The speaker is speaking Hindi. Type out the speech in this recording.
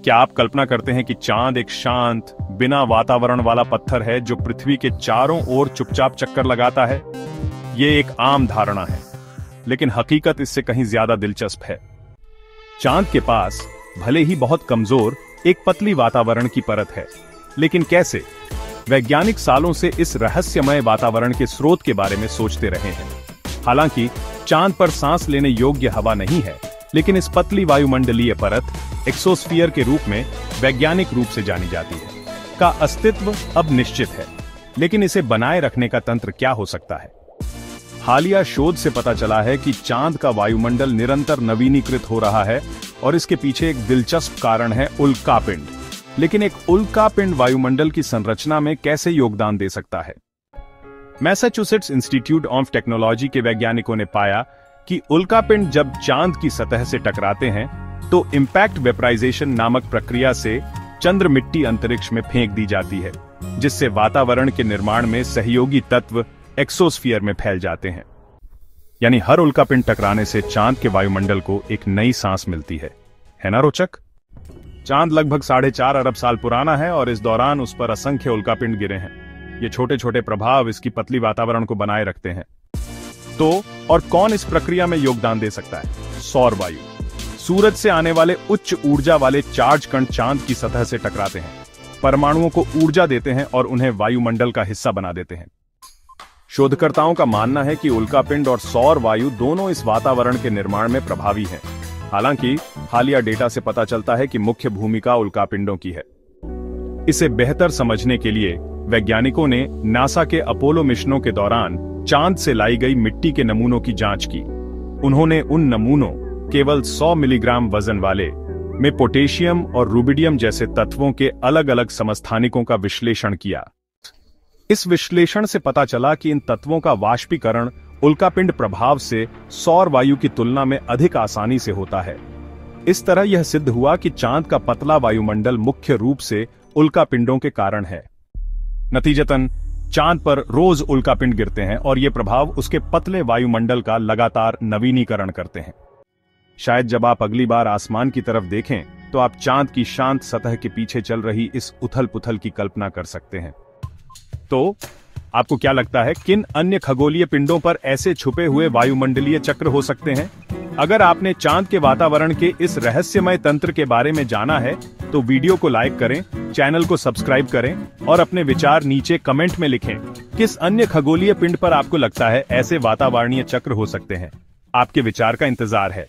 क्या आप कल्पना करते हैं कि चांद एक शांत, बिना वातावरण वाला पत्थर है जो पृथ्वी के चारों ओर चुपचाप चक्कर लगाता है? ये एक आम धारणा है, लेकिन हकीकत इससे कहीं ज्यादा दिलचस्प है। चांद के पास भले ही बहुत कमजोर एक पतली वातावरण की परत है, लेकिन कैसे? वैज्ञानिक सालों से इस रहस्यमय वातावरण के स्रोत के बारे में सोचते रहे हैं। हालांकि चांद पर सांस लेने योग्य हवा नहीं है, लेकिन इस पतली वायुमंडलीय परत एक्सोस्फीयर के रूप में वैज्ञानिक रूप से जानी जाती है का अस्तित्व अब निश्चित है। लेकिन इसे बनाए रखने का तंत्र क्या हो सकता है? हालिया शोध से पता चला है कि चांद का वायुमंडल निरंतर नवीनीकृत हो रहा है और इसके पीछे एक दिलचस्प कारण है उल्कापिंड। लेकिन एक उल्कापिंड वायुमंडल की संरचना में कैसे योगदान दे सकता है? मैसाचुसेट्स इंस्टीट्यूट ऑफ टेक्नोलॉजी के वैज्ञानिकों ने पाया कि उल्कापिंड जब चांद की सतह से टकराते हैं तो इंपैक्ट वेपराइजेशन नामक प्रक्रिया से चंद्र मिट्टी अंतरिक्ष में फेंक दी जाती है, जिससे वातावरण के निर्माण में सहयोगी तत्व एक्सोस्फीयर में फैल जाते हैं। यानी हर उल्कापिंड टकराने से चांद के वायुमंडल को एक नई सांस मिलती है ना रोचक? चांद लगभग 4.5 अरब साल पुराना है और इस दौरान उस पर असंख्य उल्कापिंड गिरे हैं। ये छोटे छोटे प्रभाव इसकी पतली वातावरण को बनाए रखते हैं। तो और कौन इस प्रक्रिया में योगदान दे सकता है? सौर वायु। सूरज से आने वाले उच्च ऊर्जा वाले चार्ज कण चांद की सतह से टकराते हैं, परमाणुओं को ऊर्जा देते हैं और उन्हें वायुमंडल का हिस्सा बना देते हैं। शोधकर्ताओं का मानना है कि उल्कापिंड और सौर वायु दोनों इस वातावरण के निर्माण में प्रभावी हैं। हालांकि हालिया डेटा से पता चलता है कि मुख्य भूमिका उल्कापिंडों की है। इसे बेहतर समझने के लिए वैज्ञानिकों ने नासा के अपोलो मिशनों के दौरान चांद से लाई गई मिट्टी के नमूनों की जांच की। उन्होंने उन नमूनों, केवल 100 मिलीग्राम वजन वाले, में पोटेशियम और रुबिडियम जैसे तत्वों के अलग अलग समस्थानिकों का विश्लेषण किया। इस विश्लेषण से पता चला कि इन तत्वों का वाष्पीकरण उल्कापिंड प्रभाव से सौर वायु की तुलना में अधिक आसानी से होता है। इस तरह यह सिद्ध हुआ कि चांद का पतला वायुमंडल मुख्य रूप से उल्कापिंडों के कारण है। नतीजतन चांद पर रोज उल्कापिंड गिरते हैं और ये प्रभाव उसके पतले वायुमंडल का लगातार नवीनीकरण करते हैं। शायद जब आप अगली बार आसमान की तरफ देखें तो आप चांद की शांत सतह के पीछे चल रही इस उथल पुथल की कल्पना कर सकते हैं। तो आपको क्या लगता है, किन अन्य खगोलीय पिंडों पर ऐसे छुपे हुए वायुमंडलीय चक्र हो सकते हैं? अगर आपने चांद के वातावरण के इस रहस्यमय तंत्र के बारे में जाना है तो वीडियो को लाइक करें, चैनल को सब्सक्राइब करें और अपने विचार नीचे कमेंट में लिखें। किस अन्य खगोलीय पिंड पर आपको लगता है ऐसे वातावरणीय चक्र हो सकते हैं? आपके विचार का इंतजार है।